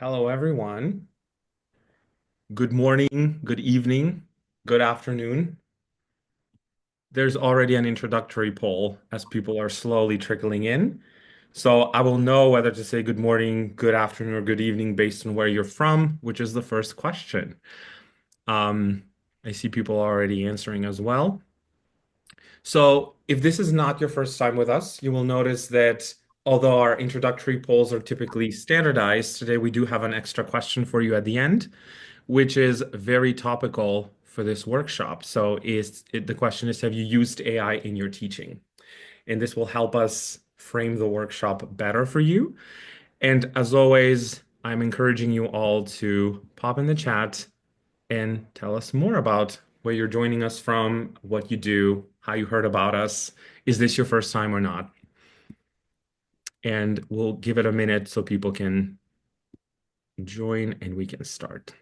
Hello, everyone. Good morning, good evening, good afternoon. There's already an introductory poll as people are slowly trickling in. So I will know whether to say good morning, good afternoon, or good evening based on where you're from, which is the first question. Um, I see people already answering as well. So if this is not your first time with us, you will notice that although our introductory polls are typically standardized, today we do have an extra question for you at the end, which is very topical for this workshop. So the question is, have you used AI in your teaching? And this will help us frame the workshop better for you. And as always, I'm encouraging you all to pop in the chat and tell us more about where you're joining us from, what you do, how you heard about us. Is this your first time or not? And we'll give it a minute so people can join and we can start.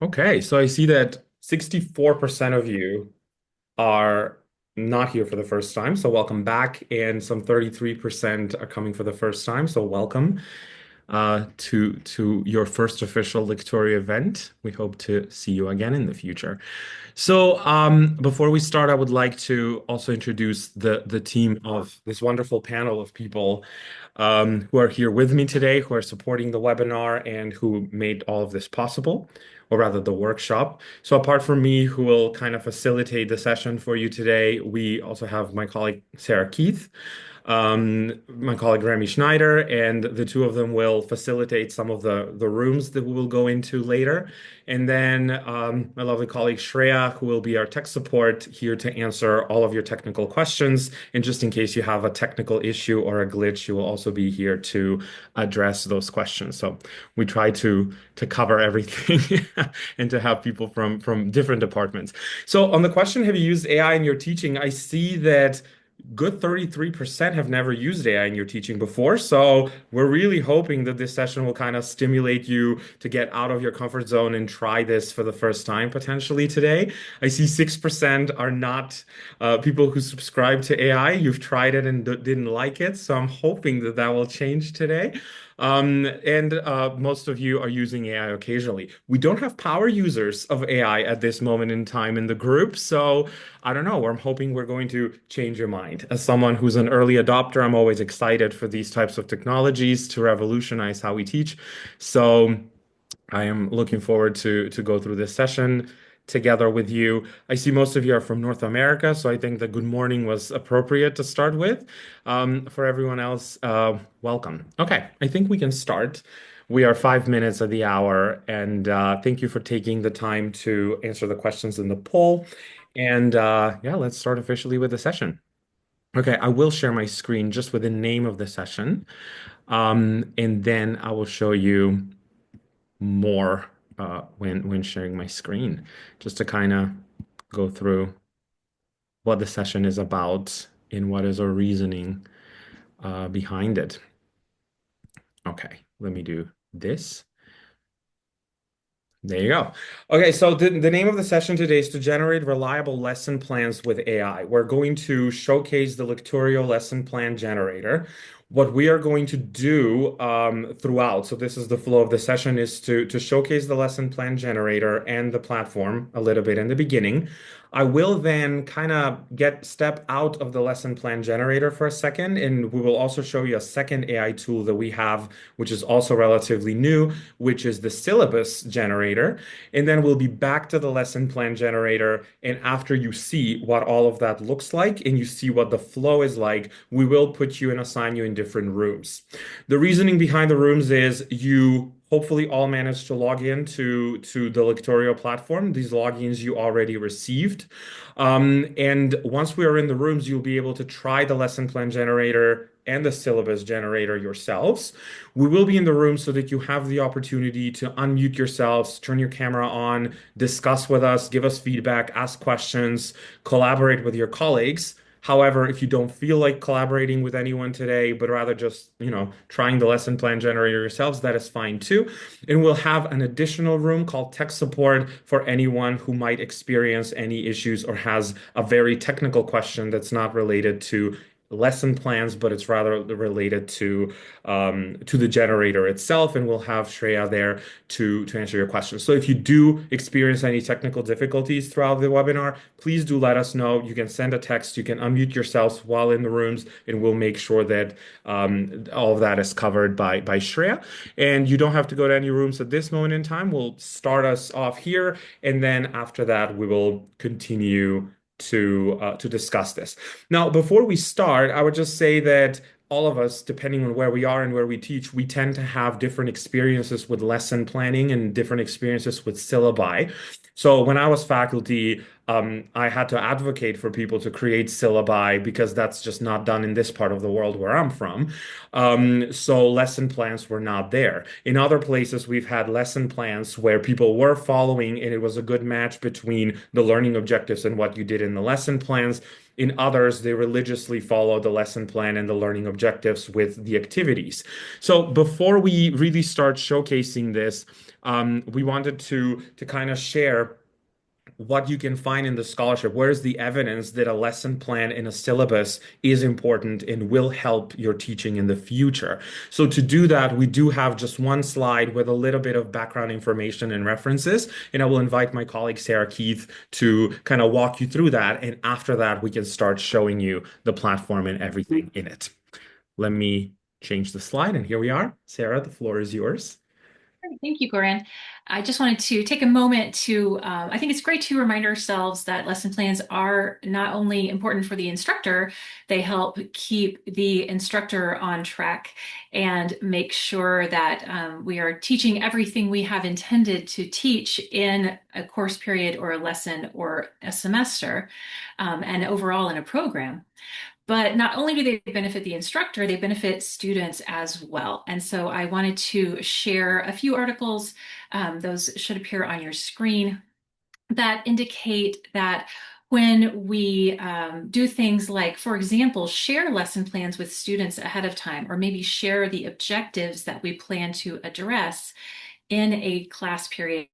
Okay, so I see that 64% of you are not here for the first time, so welcome back. And some 33% are coming for the first time, so welcome to your first official Lecturio event. We hope to see you again in the future. So, before we start, I would like to also introduce the team of this wonderful panel of people who are here with me today, who are supporting the webinar and who made all of this possible, or rather the workshop. So apart from me, who will kind of facilitate the session for you today, we also have my colleague Sarah Keith, my colleague Remy Schneider, and the two of them will facilitate some of the rooms that we will go into later. And then my lovely colleague Shreya, who will be our tech support here to answer all of your technical questions. And just in case you have a technical issue or a glitch, she will also be here to address those questions. So we try to cover everything and to have people from different departments. So on the question, have you used AI in your teaching? I see that good 33% have never used AI in your teaching before. So we're really hoping that this session will kind of stimulate you to get out of your comfort zone and try this for the first time potentially today. I see 6% are not people who subscribe to AI. You've tried it and didn't like it. So I'm hoping that that will change today. And most of you are using AI occasionally. We don't have power users of AI at this moment in time in the group. So I don't know. I'm hoping we're going to change your mind. As someone who's an early adopter, I'm always excited for these types of technologies to revolutionize how we teach. So I am looking forward to go through this session together with you. I see most of you are from North America, so I think the good morning was appropriate to start with. For everyone else, welcome. Okay, I think we can start. We are 5 minutes of the hour, and thank you for taking the time to answer the questions in the poll. And yeah, let's start officially with the session. Okay, I will share my screen just with the name of the session, and then I will show you more when sharing my screen, just to kind of go through what the session is about and what is our reasoning behind it. Okay, let me do this. There you go. Okay, so the name of the session today is to generate reliable lesson plans with AI. We're going to showcase the Lecturio lesson plan generator. What we are going to do throughout, so this is the flow of the session, is to showcase the lesson plan generator and the platform a little bit in the beginning. I will then kind of step out of the lesson plan generator for a second, and we will also show you a second AI tool that we have, which is also relatively new, which is the syllabus generator. And then we'll be back to the lesson plan generator. And after you see what all of that looks like and you see what the flow is like, we will put you and assign you in different rooms. The reasoning behind the rooms is you hopefully all managed to log in to the Lecturio platform. These logins you already received. And once we are in the rooms, you'll be able to try the lesson plan generator and the syllabus generator yourselves. We will be in the room so that you have the opportunity to unmute yourselves, turn your camera on, discuss with us, give us feedback, ask questions, collaborate with your colleagues. However, if you don't feel like collaborating with anyone today, but rather just, trying the lesson plan generator yourselves, that is fine too. And we'll have an additional room called tech support for anyone who might experience any issues or has a very technical question that's not related to lesson plans, but it's rather related to the generator itself, and we'll have Shreya there to answer your questions. So if you do experience any technical difficulties throughout the webinar, please do let us know. You can send a text, you can unmute yourselves while in the rooms, and we'll make sure that all of that is covered by Shreya. And you don't have to go to any rooms at this moment in time. We'll start us off here, and then after that, we will continue to discuss this. Now, before we start, I would just say that all of us, depending on where we are and where we teach, we tend to have different experiences with lesson planning and different experiences with syllabi. So when I was faculty, I had to advocate for people to create syllabi because that's just not done in this part of the world where I'm from. So lesson plans were not there. In other places, we've had lesson plans where people were following, and it was a good match between the learning objectives and what you did in the lesson plans. In others, they religiously follow the lesson plan and the learning objectives with the activities. So before we really start showcasing this, we wanted to kind of share what you can find in the scholarship. Where's the evidence that a lesson plan in a syllabus is important and will help your teaching in the future? So to do that, we do have just one slide with a little bit of background information and references, and I will invite my colleague Sarah Keith to kind of walk you through that. And after that, we can start showing you the platform and everything in it. Let me change the slide, and here we are. Sarah, the floor is yours. Thank you, Goran. I just wanted to take a moment to, I think it's great to remind ourselves that lesson plans are not only important for the instructor, they help keep the instructor on track and make sure that we are teaching everything we have intended to teach in a course period or a lesson or a semester, and overall in a program. But not only do they benefit the instructor, they benefit students as well. And so I wanted to share a few articles, those should appear on your screen, that indicate that when we do things like, for example, share lesson plans with students ahead of time, or maybe share the objectives that we plan to address in a class period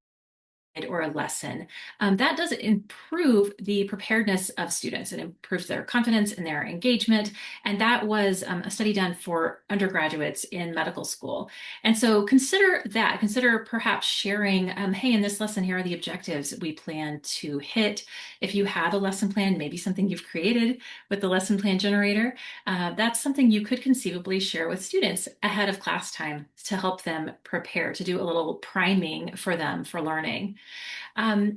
or a lesson, that does improve the preparedness of students. It improves their confidence and their engagement. And that was a study done for undergraduates in medical school. And so consider that. Consider perhaps sharing, hey, in this lesson, here are the objectives we plan to hit. If you have a lesson plan, maybe something you've created with the lesson plan generator, that's something you could conceivably share with students ahead of class time to help them prepare, to do a little priming for them for learning.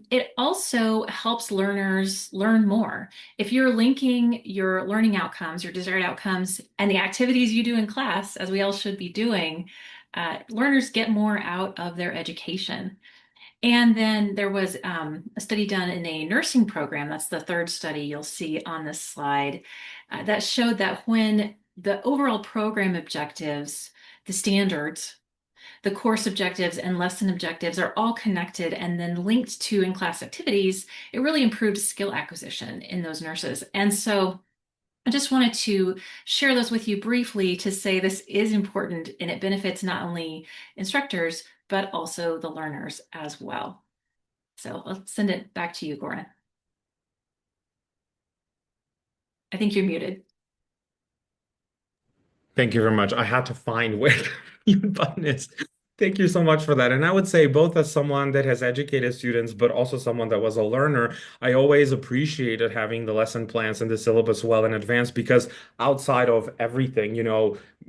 It also helps learners learn more. If you're linking your learning outcomes, your desired outcomes, and the activities you do in class, as we all should be doing, learners get more out of their education. And then there was a study done in a nursing program. That's the third study you'll see on this slide, that showed that when the overall program objectives, the standards, the course objectives and lesson objectives are all connected and then linked to in-class activities, it really improved skill acquisition in those nurses. And so I just wanted to share those with you briefly to say this is important and it benefits not only instructors, but also the learners as well. So I'll send it back to you, Goran. I think you're muted. Thank you very much. I had to find where the mute button is. Thank you so much for that. And I would say, both as someone that has educated students, but also someone that was a learner, I always appreciated having the lesson plans and the syllabus well in advance, because outside of everything,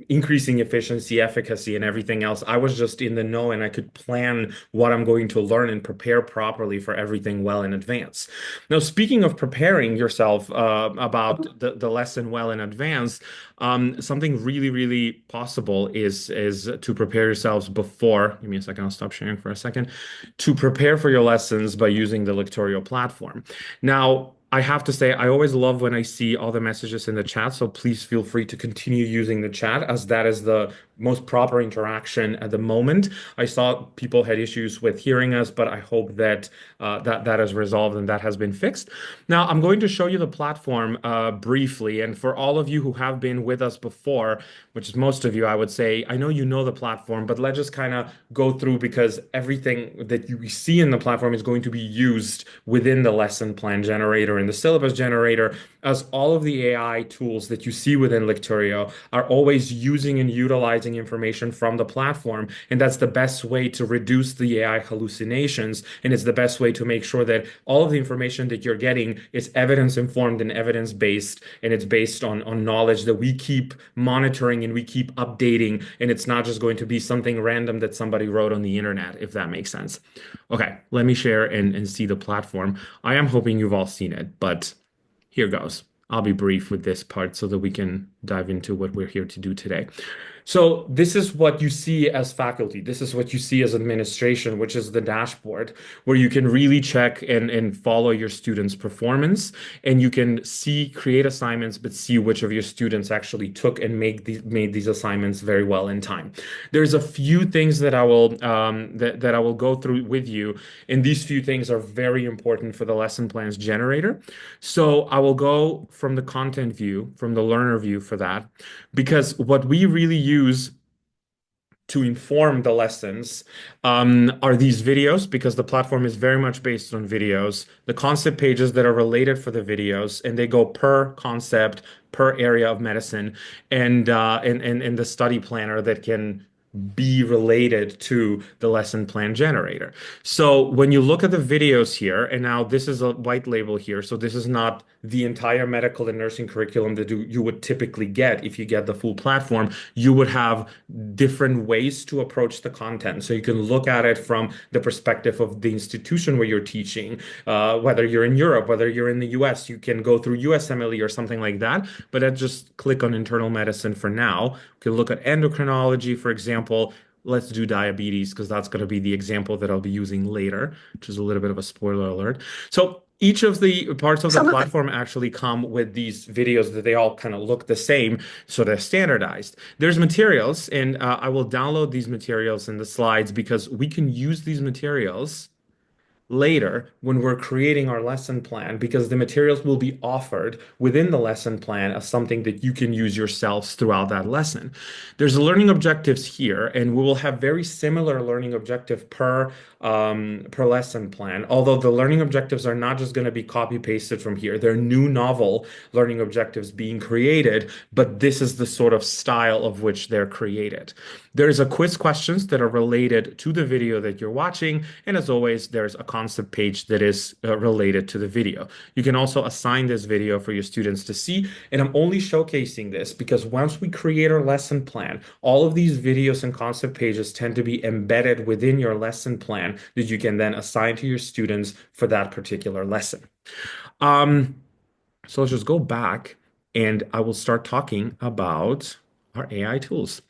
increasing efficiency, efficacy, and everything else, I was just in the know and I could plan what I'm going to learn and prepare properly for everything well in advance. Now, speaking of preparing yourself about the lesson well in advance, something really, really possible is to prepare yourselves before. Give me a second, I'll stop sharing for a second. To prepare for your lessons by using the Lecturio platform. Now, I have to say, I always love when I see all the messages in the chat, so please feel free to continue using the chat, as that is the most proper interaction at the moment. I saw people had issues with hearing us, but I hope that that is resolved and that has been fixed. Now, I'm going to show you the platform briefly, and for all of you who have been with us before, which is most of you, I would say, I know you know the platform, but let's just kind of go through because everything that you see in the platform is going to be used within the lesson plan generator and the syllabus generator, as all of the AI tools that you see within Lecturio are always using and utilizing information from the platform. And that's the best way to reduce the AI hallucinations. And it's the best way to make sure that all of the information that you're getting is evidence informed and evidence based. And it's based on knowledge that we keep monitoring and we keep updating. And it's not just going to be something random that somebody wrote on the internet, if that makes sense. Okay, let me share and see the platform. I am hoping you've all seen it, but here goes. I'll be brief with this part so that we can dive into what we're here to do today. So this is what you see as faculty. This is what you see as administration, which is the dashboard where you can really check and follow your students' performance. And you can see, create assignments, but see which of your students actually took and made these assignments very well in time. There's a few things that that I will go through with you, and these few things are very important for the lesson plans generator. So I will go from the content view, from the learner view for that, because what we really use to inform the lessons are these videos, because the platform is very much based on videos, the concept pages that are related for the videos, and they go per concept, per area of medicine, and the study planner that can be related to the lesson plan generator. So when you look at the videos here, and now this is a white label here, so this is not the entire medical and nursing curriculum that you would typically get if you get the full platform. You would have different ways to approach the content. So you can look at it from the perspective of the institution where you're teaching, whether you're in Europe, whether you're in the US, you can go through USMLE or something like that. But I just click on internal medicine for now. We can look at endocrinology, for example. Let's do diabetes because that's going to be the example that I'll be using later, which is a little bit of a spoiler alert. So each of the parts of the platform actually come with these videos that they all kind of look the same, so they're standardized. There's materials, and I will download these materials in the slides because we can use these materials later when we're creating our lesson plan, because the materials will be offered within the lesson plan as something that you can use yourselves throughout that lesson. There's learning objectives here, and we will have very similar learning objective per lesson plan, although the learning objectives are not just going to be copy pasted from here. They're new novel learning objectives being created, but this is the sort of style of which they're created. There's a quiz questions that are related to the video that you're watching, and as always, there's a concept page that is related to the video. You can also assign this video for your students to see, and I'm only showcasing this because once we create our lesson plan, all of these videos and concept pages tend to be embedded within your lesson plan that you can then assign to your students for that particular lesson. So let's just go back and I will start talking about our AI tools.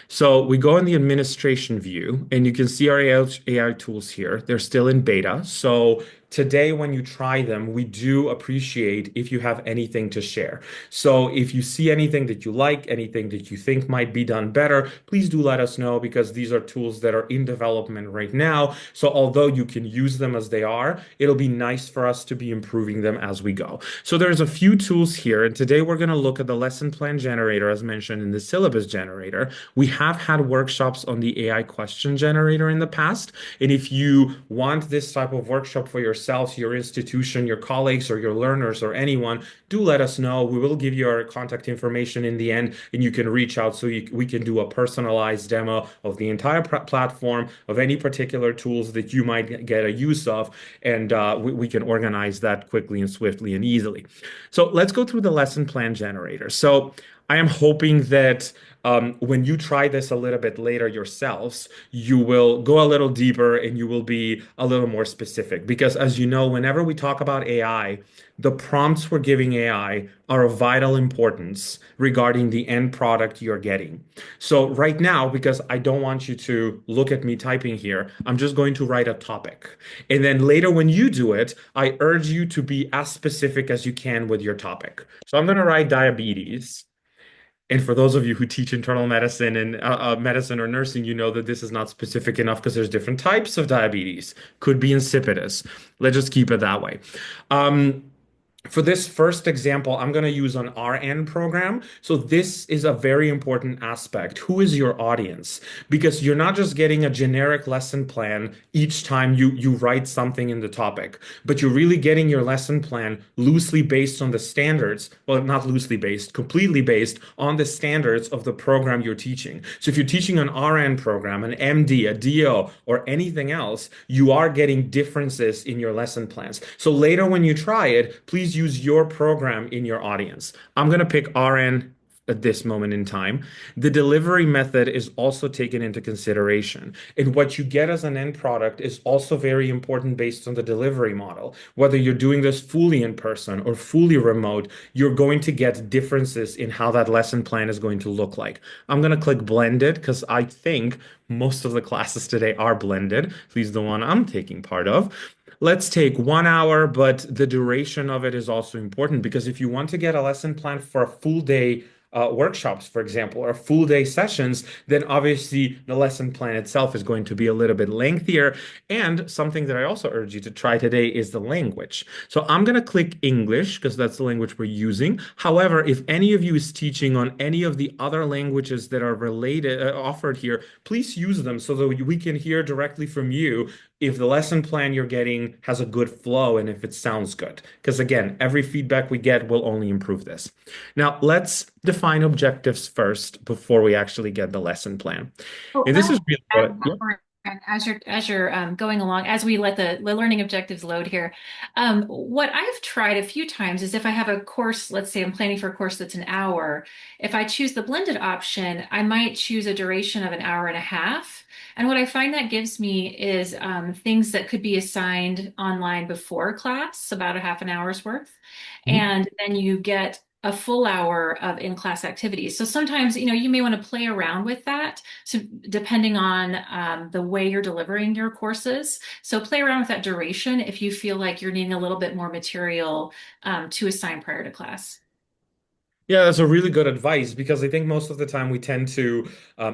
So we go in the administration view and you can see our AI tools here. They're still in beta. So today, when you try them, we do appreciate if you have anything to share. So if you see anything that you like, anything that you think might be done better, please do let us know, because these are tools that are in development right now. So although you can use them as they are, it'll be nice for us to be improving them as we go. So there's a few tools here, and today we're going to look at the lesson plan generator, as mentioned, in the syllabus generator. We have had workshops on the AI question generator in the past, and if you want this type of workshop for yourself, your institution, your colleagues, or your learners, or anyone, do let us know. We will give you our contact information in the end, and you can reach out so we can do a personalized demo of the entire platform, of any particular tools that you might get a use of, and we can organize that quickly and swiftly and easily. So let's go through the lesson plan generator. So I am hoping that when you try this a little bit later yourselves, you will go a little deeper and you will be a little more specific. Because as you know, whenever we talk about AI, the prompts we're giving AI are of vital importance regarding the end product you're getting. So right now, because I don't want you to look at me typing here, I'm just going to write a topic. And then later when you do it, I urge you to be as specific as you can with your topic. So I'm going to write diabetes. And for those of you who teach internal medicine and medicine or nursing, you know that this is not specific enough because there's different types of diabetes. Could be insipidus. Let's just keep it that way. Um, for this first example, I'm going to use an RN program. So this is a very important aspect. Who is your audience? Because you're not just getting a generic lesson plan each time you write something in the topic, but you're really getting your lesson plan loosely based on the standards. Well, not loosely based, completely based on the standards of the program you're teaching. So if you're teaching an RN program, an MD, a DO, or anything else, you are getting differences in your lesson plans. So later when you try it, please use your program in your audience. I'm going to pick RN at this moment in time. The delivery method is also taken into consideration. And what you get as an end product is also very important based on the delivery model. Whether you're doing this fully in person or fully remote, you're going to get differences in how that lesson plan is going to look like. I'm going to click blended because I think most of the classes today are blended, at least the one I'm taking part of. Let's take 1 hour, but the duration of it is also important because if you want to get a lesson plan for a full day workshops, for example, or full day sessions, then obviously the lesson plan itself is going to be a little bit lengthier. And something that I also urge you to try today is the language. So I'm going to click English because that's the language we're using. However, if any of you is teaching on any of the other languages that are related, offered here, please use them so that we can hear directly from you if the lesson plan you're getting has a good flow and if it sounds good. Because again, every feedback we get will only improve this. Now, let's define objectives first before we actually get the lesson plan. Oh, And I this want is to really add what, yeah. more, and as you're going along, as we let the learning objectives load here, what I've tried a few times is if I have a course, let's say I'm planning for a course that's an hour, if I choose the blended option, I might choose a duration of an hour and a half. And what I find that gives me is things that could be assigned online before class, about a half an hour's worth. And then you get a full hour of in-class activities. So sometimes, you may want to play around with that. So depending on the way you're delivering your courses. So play around with that duration if you feel like you're needing a little bit more material to assign prior to class. Yeah, that's a really good advice because I think most of the time we tend to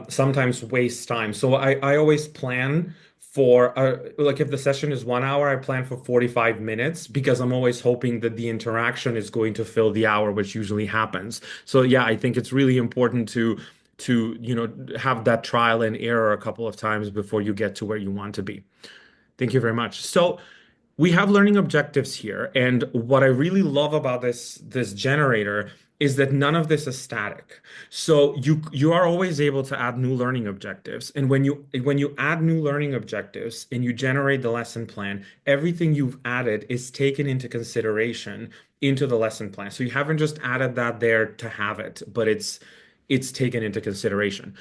sometimes waste time. So I always plan for like if the session is 1 hour, I plan for 45 minutes because I'm always hoping that the interaction is going to fill the hour, which usually happens. So yeah, I think it's really important to have that trial and error a couple of times before you get to where you want to be. Thank you very much. So we have learning objectives here, and what I really love about this generator is that none of this is static. So you are always able to add new learning objectives. And when you add new learning objectives and you generate the lesson plan, everything you've added is taken into consideration into the lesson plan. So you haven't just added that there to have it, but it's taken into consideration.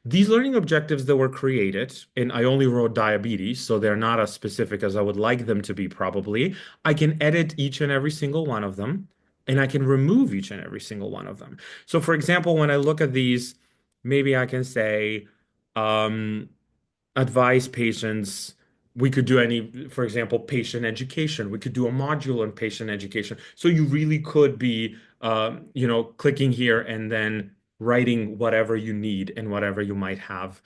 These learning objectives that were created, and I only wrote diabetes, so they're not as specific as I would like them to be, probably. I can edit each and every single one of them, and I can remove each and every single one of them. So, for example, when I look at these, maybe I can say, um, advise patients. We could do any, for example, patient education. We could do a module on patient education. So you really could be, clicking here and then writing whatever you need and whatever you might have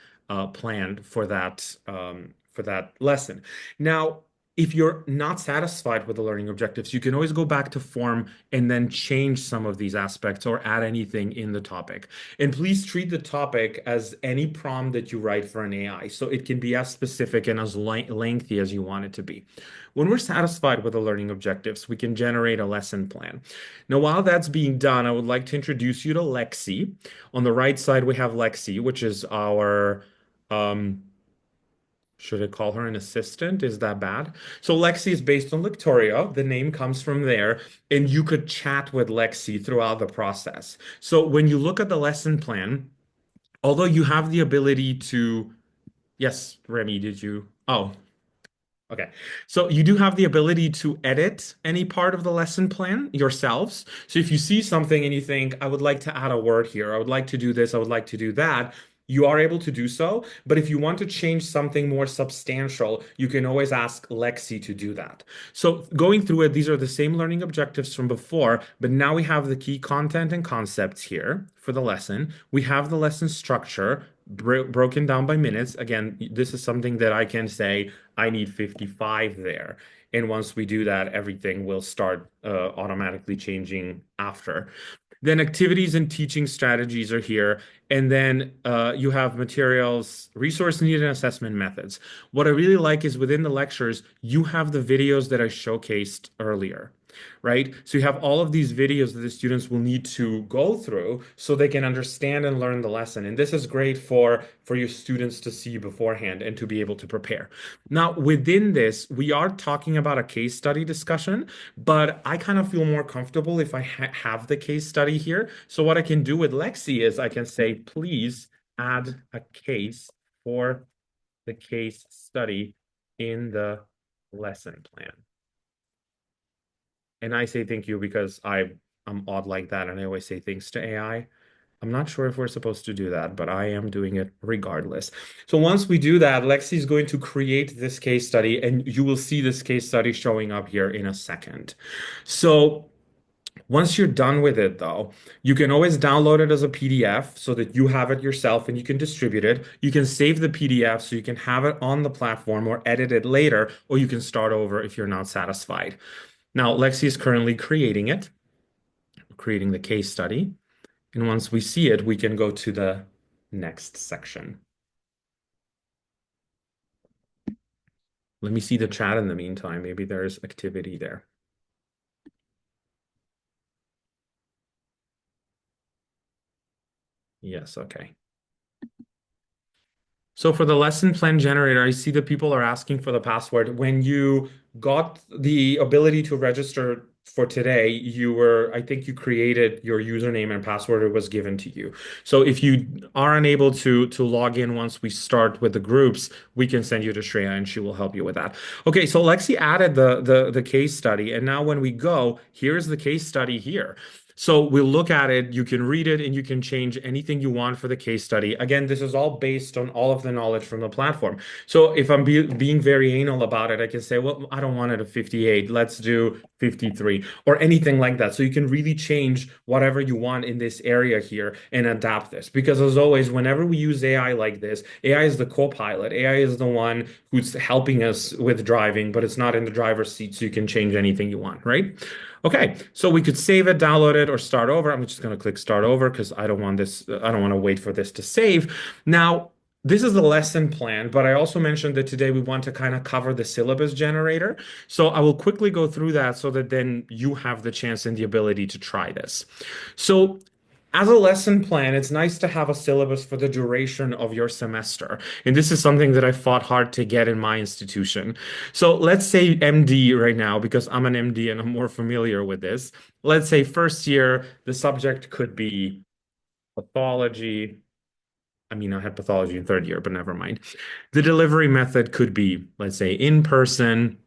planned for that lesson. Now, if you're not satisfied with the learning objectives, you can always go back to form and then change some of these aspects or add anything in the topic. And please treat the topic as any prompt that you write for an AI. So it can be as specific and as lengthy as you want it to be. When we're satisfied with the learning objectives, we can generate a lesson plan. Now, while that's being done, I would like to introduce you to Lexi. On the right side, we have Lexi, which is our um, should I call her an assistant? Is that bad? So Lexi is based on Lecturio. The name comes from there, and you could chat with Lexi throughout the process. So when you look at the lesson plan, although you have the ability to, yes, Remy, did you? Oh, okay. So you do have the ability to edit any part of the lesson plan yourselves. So if you see something and you think, I would like to add a word here, I would like to do this, I would like to do that, you are able to do so. But if you want to change something more substantial, you can always ask Lexi to do that. So going through it, these are the same learning objectives from before, but now we have the key content and concepts here for the lesson. We have the lesson structure broken down by minutes. Again, this is something that I can say I need 55 there. And once we do that, everything will start automatically changing after. Then activities and teaching strategies are here. And then you have materials, resource needed, and assessment methods. What I really like is within the lectures, you have the videos that I showcased earlier, right? So you have all of these videos that the students will need to go through so they can understand and learn the lesson. And this is great for your students to see beforehand and to be able to prepare. Now, within this, we are talking about a case study discussion, but I kind of feel more comfortable if I have the case study here. So what I can do with Lexi is I can say, please add a case for the case study in the lesson plan. And I say thank you because I'm odd like that and I always say thanks to AI. I'm not sure if we're supposed to do that, but I am doing it regardless. So once we do that, Lexi is going to create this case study, and you will see this case study showing up here in a second. So once you're done with it, though, you can always download it as a PDF so that you have it yourself and you can distribute it. You can save the PDF so you can have it on the platform or edit it later, or you can start over if you're not satisfied. Now, Lexi is currently creating it, creating the case study. And once we see it, we can go to the next section. Let me see the chat in the meantime. Maybe there's activity there. Yes, okay. So for the lesson plan generator, I see that people are asking for the password. When you got the ability to register for today, I think you created your username and password, it was given to you. So if you are unable to log in once we start with the groups, we can send you to Shreya and she will help you with that. Okay, so Lexi added the case study, and now when we go, here's the case study here. So we'll look at it, you can read it, and you can change anything you want for the case study. Again, this is all based on all of the knowledge from the platform. So if I'm being very anal about it, I can say, well, I don't want it at 58. Let's do 53 or anything like that. So you can really change whatever you want in this area here and adapt this. Because as always, whenever we use AI like this, AI is the co-pilot. AI is the one who's helping us with driving, but it's not in the driver's seat, so you can change anything you want, right? Okay, so we could save it, download it, or start over. I'm just going to click start over because I don't want this, I don't want to wait for this to save. Now, this is the lesson plan, but I also mentioned that today we want to kind of cover the syllabus generator. So I will quickly go through that so that then you have the chance and the ability to try this. So as a lesson plan, it's nice to have a syllabus for the duration of your semester. And this is something that I fought hard to get in my institution. So let's say MD right now, because I'm an MD and I'm more familiar with this. Let's say first year, the subject could be pathology. I mean, I had pathology in third year, but never mind. The delivery method could be, let's say, in person.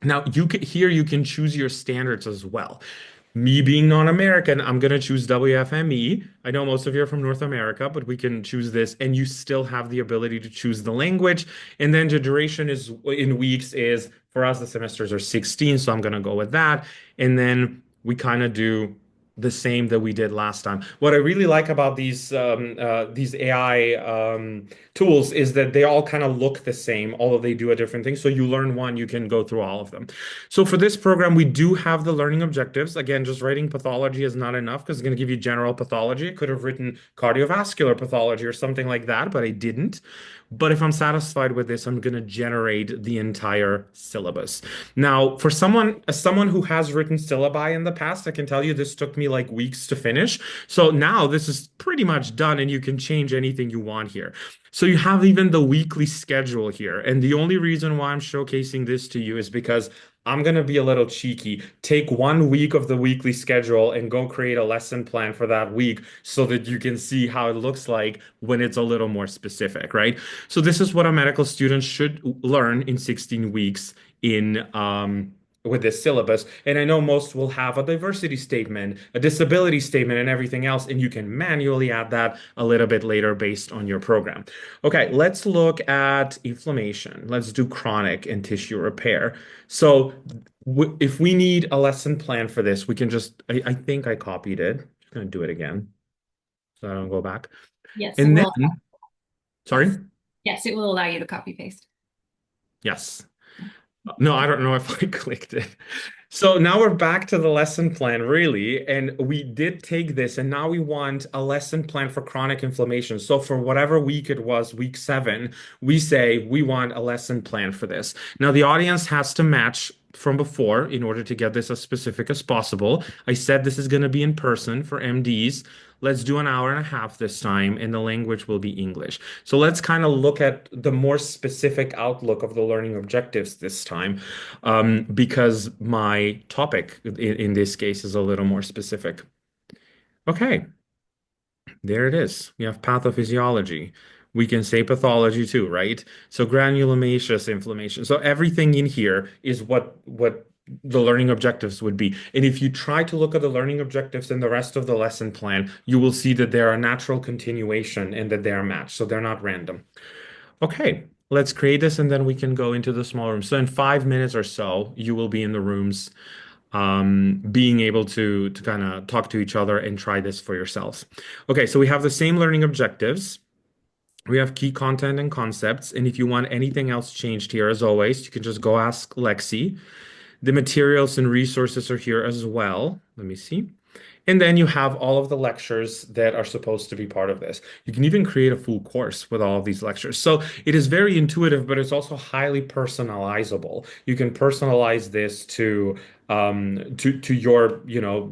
Now, you can choose your standards as well. Me being non-American, I'm going to choose WFME. I know most of you are from North America, but we can choose this, and you still have the ability to choose the language. And then the duration is in weeks is, for us, the semesters are 16, so I'm going to go with that. And then we kind of do the same that we did last time. What I really like about these AI tools is that they all kind of look the same, although they do a different thing. So you learn one, you can go through all of them. So for this program, we do have the learning objectives. Again, just writing pathology is not enough because it's going to give you general pathology. I could have written cardiovascular pathology or something like that, but I didn't. But if I'm satisfied with this, I'm going to generate the entire syllabus. Now, for as someone who has written syllabi in the past, I can tell you this took me like weeks to finish. So now this is pretty much done and you can change anything you want here. So you have even the weekly schedule here. And the only reason why I'm showcasing this to you is because I'm going to be a little cheeky. Take 1 week of the weekly schedule and go create a lesson plan for that week so that you can see how it looks like when it's a little more specific, right? So this is what a medical student should learn in 16 weeks in with this syllabus. And I know most will have a diversity statement, a disability statement, and everything else, and you can manually add that a little bit later based on your program. Okay, let's look at inflammation. Let's do chronic and tissue repair. So if we need a lesson plan for this, we can just, I think I copied it. Just gonna do it again so I don't go back. Yes, it And will. then, Yes. sorry? Yes, it will allow you to copy paste. Yes. No, I don't know if I clicked it. So now we're back to the lesson plan, really. And we did take this, and now we want a lesson plan for chronic inflammation. So for whatever week it was, week 7, we say we want a lesson plan for this. Now the audience has to match from before in order to get this as specific as possible. I said this is going to be in person for MDs. Let's do an hour and a half this time, and the language will be English. So let's kind of look at the more specific outlook of the learning objectives this time, because my topic in this case is a little more specific. Okay, there it is. We have pathophysiology. We can say pathology too, right? So granulomatous inflammation. So everything in here is what the learning objectives would be. And if you try to look at the learning objectives in the rest of the lesson plan, you will see that they are a natural continuation and that they are matched. So they're not random. Okay, let's create this and then we can go into the small room. So in 5 minutes or so, you will be in the rooms, being able to kind of talk to each other and try this for yourselves. Okay, so we have the same learning objectives. We have key content and concepts. And if you want anything else changed here, as always, you can just go ask Lexi. The materials and resources are here as well. Let me see. And then you have all of the lectures that are supposed to be part of this. You can even create a full course with all of these lectures. So it is very intuitive, but it's also highly personalizable. You can personalize this to your,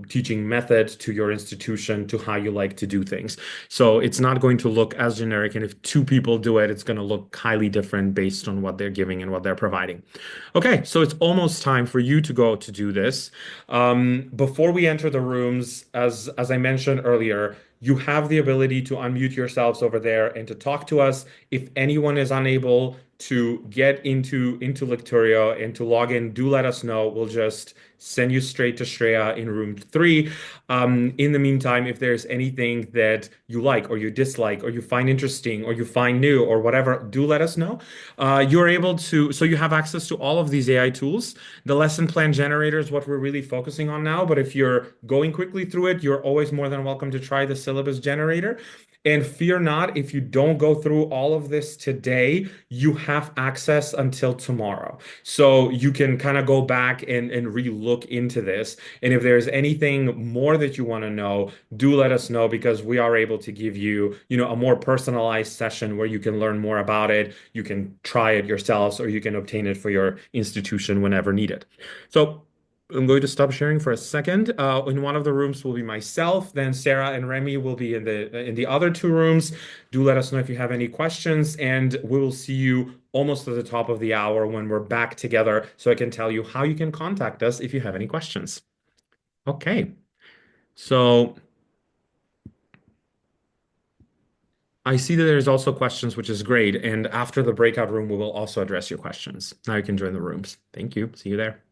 teaching method, to your institution, to how you like to do things. So it's not going to look as generic. And if 2 people do it, it's going to look highly different based on what they're giving and what they're providing. Okay, so it's almost time for you to go to do this. Before we enter the rooms, as I mentioned earlier, you have the ability to unmute yourselves over there and to talk to us. If anyone is unable to get into Lecturio and to log in, do let us know. We'll just send you straight to Shreya in room 3. In the meantime, if there's anything that you like or you dislike or you find interesting or you find new or whatever, do let us know. You're able to, so you have access to all of these AI tools. The lesson plan generator is what we're really focusing on now, but if you're going quickly through it, you're always more than welcome to try the syllabus generator. And fear not, if you don't go through all of this today, you have access until tomorrow. So you can kind of go back and re-look into this. And if there's anything more that you want to know, do let us know because we are able to give you, a more personalized session where you can learn more about it. You can try it yourselves or you can obtain it for your institution whenever needed. So I'm going to stop sharing for a second. In one of the rooms will be myself, then Sarah and Remy will be in the other 2 rooms. Do let us know if you have any questions, and we will see you almost at the top of the hour when we're back together, so I can tell you how you can contact us if you have any questions. Okay, so I see that there's also questions, which is great. And after the breakout room, we will also address your questions. Now you can join the rooms. Thank you. See you there.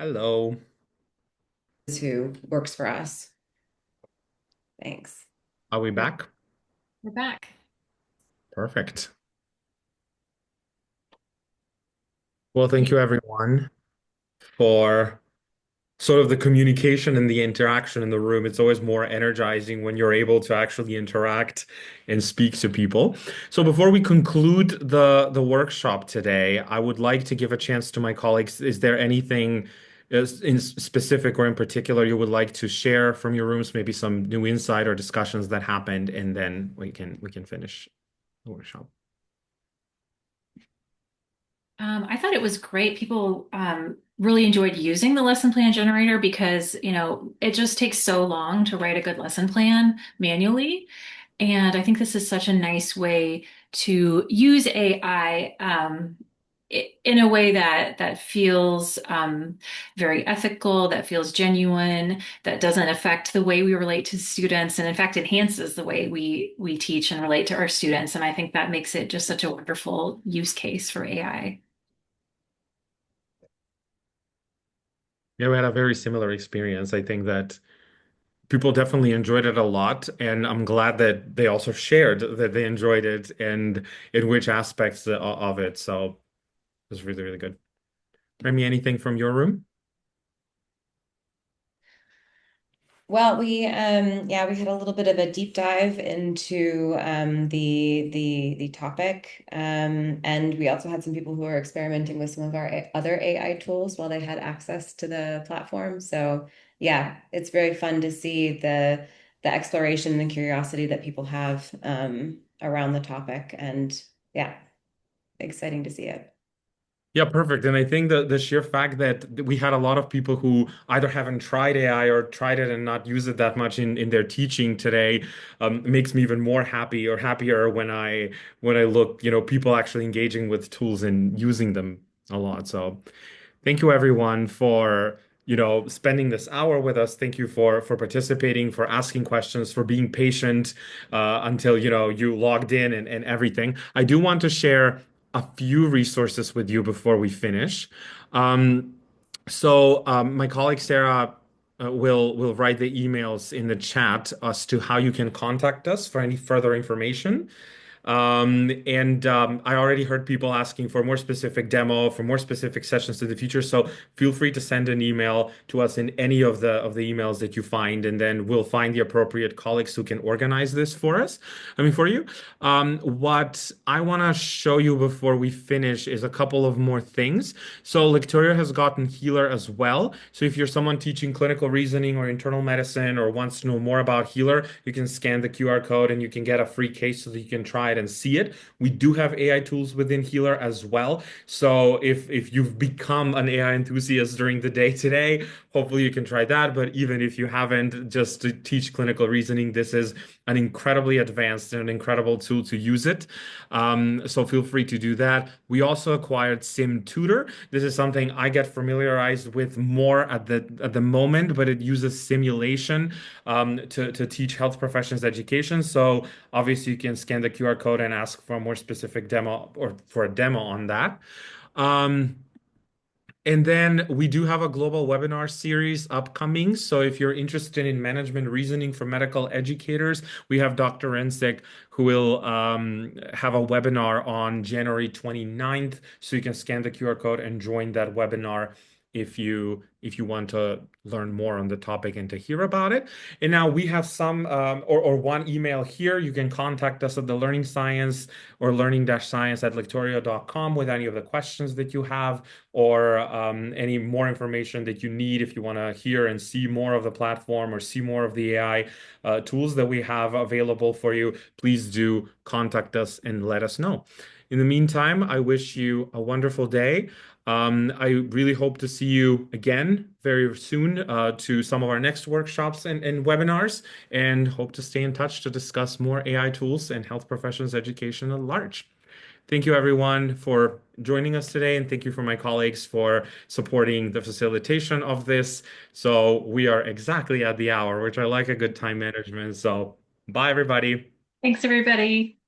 Hello. Who works for us. Thanks. Are we back? We're back. Perfect. Well, thank you everyone for sort of the communication and the interaction in the room. It's always more energizing when you're able to actually interact and speak to people. So before we conclude the workshop today, I would like to give a chance to my colleagues. Is there anything in specific or in particular you would like to share from your rooms, maybe some new insight or discussions that happened, and then we can finish the workshop. I thought it was great. People really enjoyed using the lesson plan generator because, it just takes so long to write a good lesson plan manually. And I think this is such a nice way to use AI in a way that feels very ethical, that feels genuine, that doesn't affect the way we relate to students, and in fact enhances the way we teach and relate to our students. And I think that makes it just such a wonderful use case for AI. Yeah, we had a very similar experience. I think that people definitely enjoyed it a lot, and I'm glad that they also shared that they enjoyed it and in which aspects of it. So it was really, really good. Remy, anything from your room? Well, we had a little bit of a deep dive into the topic, and we also had some people who are experimenting with some of our other AI tools while they had access to the platform. So yeah, it's very fun to see the exploration and the curiosity that people have around the topic, and yeah, exciting to see it. Yeah, perfect. And I think the sheer fact that we had a lot of people who either haven't tried AI or tried it and not use it that much in their teaching today makes me even more happy or happier when I look, people actually engaging with tools and using them a lot. So thank you everyone for, spending this hour with us. Thank you for participating, for asking questions, for being patient until, you logged in and everything. I do want to share a few resources with you before we finish. Um, my colleague Sarah will write the emails in the chat as to how you can contact us for any further information. I already heard people asking for more specific demo, for more specific sessions to the future. So feel free to send an email to us in any of the emails that you find, and then we'll find the appropriate colleagues who can organize this for us. I mean, for you. What I want to show you before we finish is a couple of more things. So Lecturio has gotten Healer as well. So if you're someone teaching clinical reasoning or internal medicine or wants to know more about Healer, you can scan the QR code and you can get a free case so that you can try it and see it. We do have AI tools within Healer as well. So if you've become an AI enthusiast during the day today, hopefully you can try that. But even if you haven't, just to teach clinical reasoning, this is an incredibly advanced and an incredible tool to use it. So feel free to do that. We also acquired Sim Tutor. This is something I get familiarized with more at the moment, but it uses simulation to teach health professions education. So obviously you can scan the QR code and ask for a more specific demo or for a demo on that. Um, and then we do have a global webinar series upcoming. So if you're interested in management reasoning for medical educators, we have Dr. Rensick who will have a webinar on January 29th. So you can scan the QR code and join that webinar if you want to learn more on the topic and to hear about it. And now we have some or one email here. You can contact us at the Learning Science or learning-science at lecturio.com with any of the questions that you have or any more information that you need if you want to hear and see more of the platform or see more of the AI tools that we have available for you. Please do contact us and let us know. In the meantime, I wish you a wonderful day. I really hope to see you again very soon to some of our next workshops and webinars, and hope to stay in touch to discuss more AI tools and health professions education at large. Thank you, everyone, for joining us today, and thank you for my colleagues for supporting the facilitation of this. So we are exactly at the hour, which I like a good time management. So bye, everybody. Thanks, everybody.